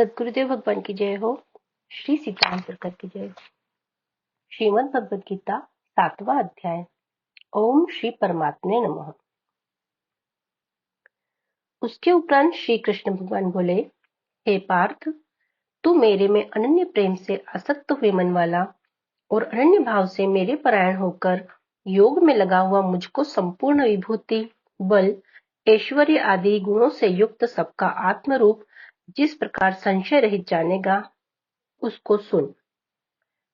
सद्गुरुदेव भगवान की जय हो। श्री सीताराम सरकार की जय। श्रीमद् भगवद गीता 7वां अध्याय। ओम श्री परमात्मे नमः। उसके उपरांत श्री कृष्ण भगवान बोले, हे पार्थ, तू मेरे में अनन्य प्रेम से आसक्त हुए मन वाला और अनन्य भाव से मेरे परायण होकर योग में लगा हुआ मुझको संपूर्ण विभूति, बल, ऐश्वर्य आदि गुणों से युक्त सबका आत्म रूप जिस प्रकार संशय रहित जानेगा, उसको सुन।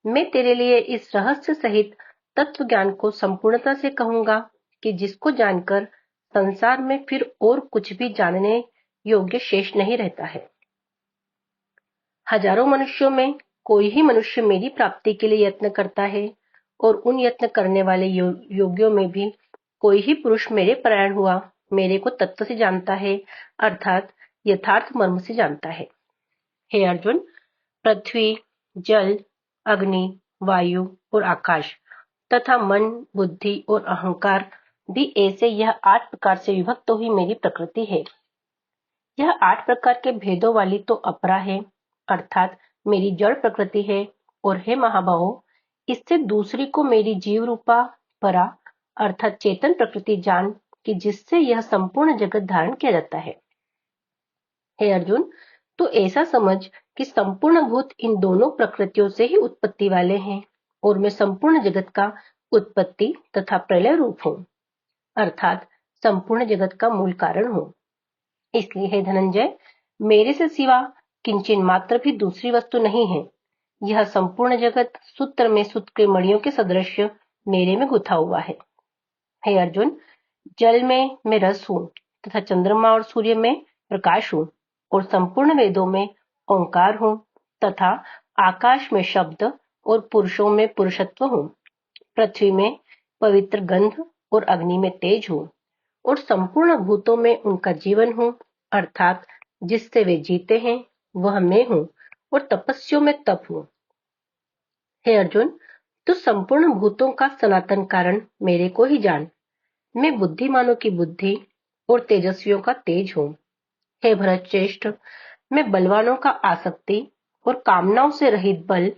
मैं तेरे लिए इस रहस्य सहित तत्व ज्ञान को संपूर्णता से कहूंगा कि जिसको जानकर संसार में फिर और कुछ भी जानने योग्य शेष नहीं रहता है। हजारों मनुष्यों में कोई ही मनुष्य मेरी प्राप्ति के लिए यत्न करता है और उन यत्न करने वाले योगियों में भी कोई ही पुरुष मेरे परायण हुआ मेरे को तत्व से जानता है, अर्थात यथार्थ मर्म से जानता है। हे अर्जुन, पृथ्वी, जल, अग्नि, वायु और आकाश तथा मन, बुद्धि और अहंकार भी ऐसे यह 8 प्रकार से विभक्त हुई मेरी प्रकृति है। यह 8 प्रकार के भेदों वाली तो अपरा है, अर्थात मेरी जड़ प्रकृति है। और हे महाबाहो, इससे दूसरी को मेरी जीव रूपा परा अर्थात चेतन प्रकृति जान कि जिससे यह संपूर्ण जगत धारण किया जाता है। हे अर्जुन, तो ऐसा समझ कि संपूर्ण भूत इन दोनों प्रकृतियों से ही उत्पत्ति वाले हैं और मैं संपूर्ण जगत का उत्पत्ति तथा प्रलय रूप हूँ, अर्थात संपूर्ण जगत का मूल कारण हूँ। इसलिए हे धनंजय, मेरे से सिवा किंचन मात्र भी दूसरी वस्तु नहीं है। यह संपूर्ण जगत सूत्र में सूत्र के मणियों के सदृश मेरे में गुथा हुआ है। हे अर्जुन, जल में मैं रस हूँ तथा चंद्रमा और सूर्य में प्रकाश हूँ और संपूर्ण वेदों में ओंकार हूँ तथा आकाश में शब्द और पुरुषों में पुरुषत्व हूँ। पृथ्वी में पवित्र गंध और अग्नि में तेज हूँ और संपूर्ण भूतों में उनका जीवन हूँ, अर्थात जिससे वे जीते हैं वह मैं हूँ और तपस्वियों में तप हूँ। हे अर्जुन, तू संपूर्ण भूतों का सनातन कारण मेरे को ही जान। मैं बुद्धिमानों की बुद्धि और तेजस्वियों का तेज हूँ। हे भरत श्रेष्ठ, मैं बलवानों का आसक्ति और कामनाओं से रहित बल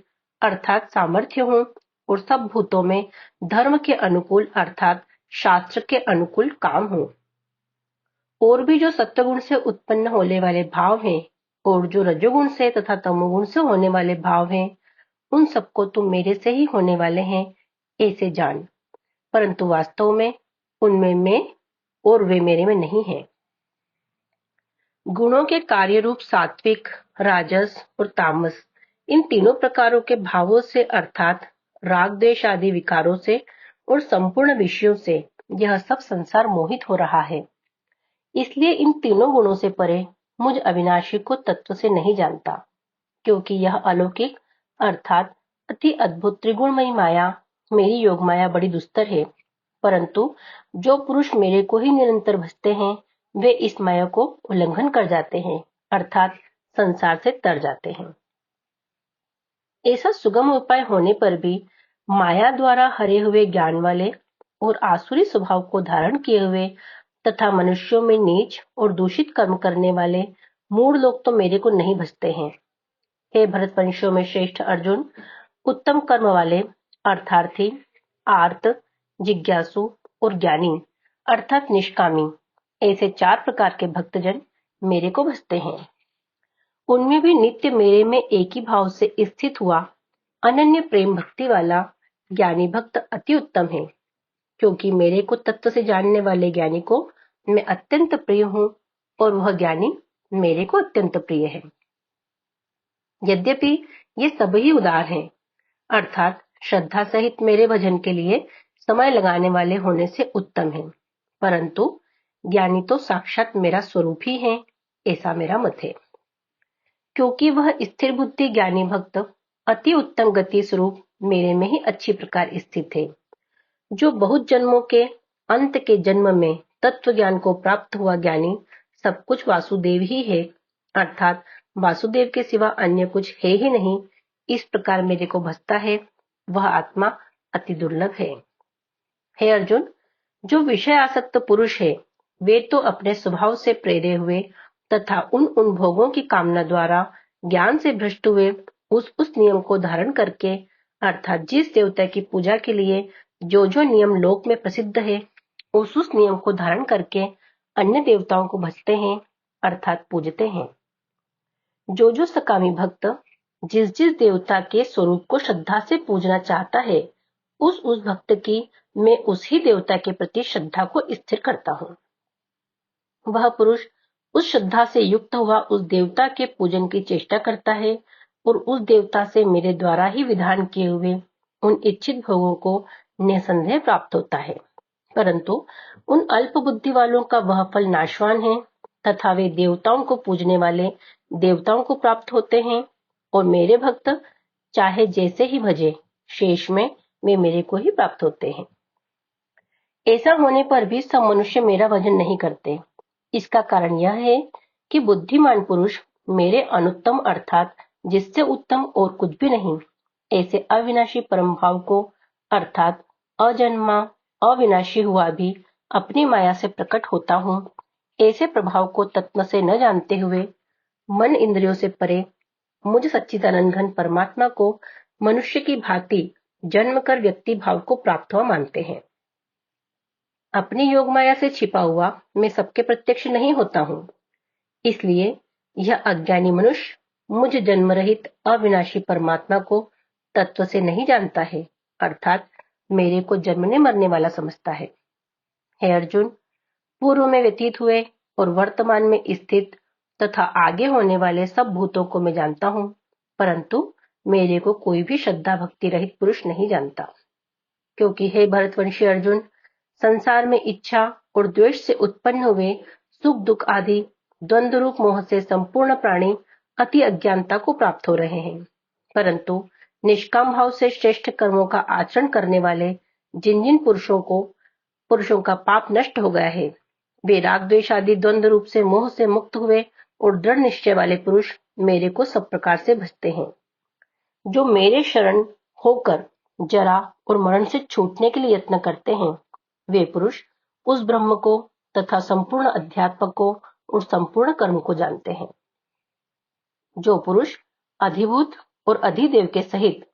अर्थात सामर्थ्य हूँ और सब भूतों में धर्म के अनुकूल अर्थात शास्त्र के अनुकूल काम हूँ। और भी जो सत्वगुण से उत्पन्न होने वाले भाव हैं और जो रजोगुण से तथा तमोगुण से होने वाले भाव हैं, उन सबको तुम मेरे से ही होने वाले हैं ऐसे जान, परंतु वास्तव में उनमें मैं और वे मेरे में नहीं है। गुणों के कार्य रूप सात्विक, राजस और तामस, इन तीनों प्रकारों के भावों से अर्थात राग द्वेष आदि विकारों से और संपूर्ण विषयों से यह सब संसार मोहित हो रहा है। इसलिए इन तीनों गुणों से परे मुझ अविनाशी को तत्व से नहीं जानता, क्योंकि यह अलौकिक अर्थात अति अद्भुत त्रिगुणमयी माया मेरी योग माया बड़ी दुस्तर है। परंतु जो पुरुष मेरे को ही निरंतर भजते हैं वे इस माया को उल्लंघन कर जाते हैं, अर्थात संसार से तर जाते हैं। ऐसा सुगम उपाय होने पर भी माया द्वारा हरे हुए ज्ञान वाले और आसुरी स्वभाव को धारण किए हुए तथा मनुष्यों में नीच और दूषित कर्म करने वाले मूढ़ लोग तो मेरे को नहीं भजते हैं। हे भरतवंशियों में श्रेष्ठ अर्जुन, उत्तम कर्म वाले अर्थार्थी, आर्त, जिज्ञासु और ज्ञानी अर्थात निष्कामी, ऐसे 4 प्रकार के भक्तजन मेरे को भजते हैं। उनमें भी नित्य मेरे में एक ही भाव से स्थित हुआ अनन्य प्रेम भक्ति वाला ज्ञानी भक्त अति उत्तम है, क्योंकि मेरे को तत्व से जानने वाले ज्ञानी को मैं अत्यंत प्रिय हूँ और वह ज्ञानी मेरे को अत्यंत प्रिय है। यद्यपि ये सभी उदार हैं, अर्थात श्रद्धा सहित मेरे भजन के लिए समय लगाने वाले होने से उत्तम है, परंतु ज्ञानी तो साक्षात मेरा स्वरूप ही है, ऐसा मेरा मत है। क्योंकि वह स्थिर बुद्धि ज्ञानी भक्त अति उत्तम गति स्वरूप मेरे में ही अच्छी प्रकार स्थित है। जो बहुत जन्मों के अंत के जन्म में तत्व ज्ञान को प्राप्त हुआ ज्ञानी सब कुछ वासुदेव ही है, अर्थात वासुदेव के सिवा अन्य कुछ है ही नहीं, इस प्रकार मेरे को भजता है, वह आत्मा अति दुर्लभ है। हे अर्जुन, जो विषय आसक्त पुरुष है वे तो अपने स्वभाव से प्रेरे हुए तथा उन भोगों की कामना द्वारा ज्ञान से भ्रष्ट हुए उस नियम को धारण करके, अर्थात जिस देवता की पूजा के लिए जो नियम लोक में प्रसिद्ध है, उस नियम को धारण करके अन्य देवताओं को भजते हैं, अर्थात पूजते हैं। जो सकामी भक्त जिस देवता के स्वरूप को श्रद्धा से पूजना चाहता है, उस भक्त की मैं उसी देवता के प्रति श्रद्धा को स्थिर करता हूँ। वह पुरुष उस श्रद्धा से युक्त हुआ उस देवता के पूजन की चेष्टा करता है और उस देवता से मेरे द्वारा ही विधान किए हुए उन इच्छित भोगों को निसंदेह प्राप्त होता है। परंतु उन अल्प बुद्धि वालों का वह फल नाशवान है तथा वे देवताओं को पूजने वाले देवताओं को प्राप्त होते हैं और मेरे भक्त चाहे जैसे ही भजे, शेष में वे मेरे को ही प्राप्त होते हैं। ऐसा होने पर भी सब मनुष्य मेरा भजन नहीं करते। इसका कारण यह है कि बुद्धिमान पुरुष मेरे अनुत्तम अर्थात जिससे उत्तम और कुछ भी नहीं, ऐसे अविनाशी परम भाव को अर्थात अजन्मा अविनाशी हुआ भी अपनी माया से प्रकट होता हूँ, ऐसे प्रभाव को तत्व से न जानते हुए मन इंद्रियों से परे मुझ सच्चिदानंद घन परमात्मा को मनुष्य की भांति जन्म कर व्यक्ति भाव को प्राप्त हुआ मानते हैं। अपनी योग माया से छिपा हुआ मैं सबके प्रत्यक्ष नहीं होता हूँ, इसलिए यह अज्ञानी मनुष्य मुझ जन्म रहित अविनाशी परमात्मा को तत्व से नहीं जानता है, अर्थात मेरे को जन्मने मरने वाला समझता है। हे अर्जुन, पूर्व में व्यतीत हुए और वर्तमान में स्थित तथा आगे होने वाले सब भूतों को मैं जानता हूँ, परंतु मेरे को कोई भी श्रद्धा भक्ति रहित पुरुष नहीं जानता। क्योंकि हे भरतवंशी अर्जुन, संसार में इच्छा और द्वेष से उत्पन्न हुए सुख दुख आदि द्वंद्व रूप मोह से संपूर्ण प्राणी अति अज्ञानता को प्राप्त हो रहे हैं, परंतु निष्काम भाव से श्रेष्ठ कर्मों का आचरण करने वाले जिन पुरुषों का पाप नष्ट हो गया है, वे राग द्वेष आदि द्वंद्व रूप से मोह से मुक्त हुए और दृढ़ निश्चय वाले पुरुष मेरे को सब प्रकार से भजते हैं। जो मेरे शरण होकर जरा और मरण से छूटने के लिए यत्न करते हैं, वे पुरुष उस ब्रह्म को तथा संपूर्ण अध्यात्म को और संपूर्ण कर्म को जानते हैं। जो पुरुष अधिभूत और अधिदेव के सहित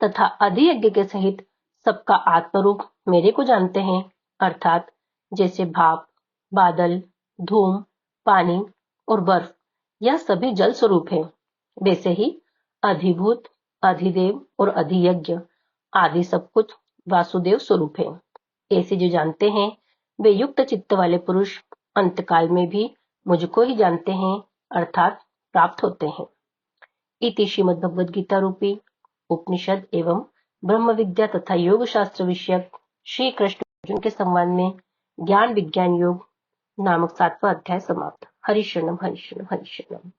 तथा अधियज्ञ के सहित सबका आत्मरूप मेरे को जानते हैं, अर्थात जैसे भाप, बादल, धूम, पानी और बर्फ यह सभी जल स्वरूप है, वैसे ही अधिभूत, अधिदेव और अधियज्ञ आदि सब कुछ वासुदेव स्वरूप है। ऐसे जो जानते हैं वे युक्त चित्त वाले पुरुष अंतकाल में भी मुझको ही जानते हैं, अर्थात प्राप्त होते हैं। इति श्रीमद् भगवद गीता रूपी उपनिषद एवं ब्रह्म विद्या तथा योग शास्त्र विषयक श्री कृष्ण अर्जुन के संवाद में ज्ञान विज्ञान योग नामक 7वां अध्याय समाप्त। हरि शरणम हरि शरणम हरि शरणम।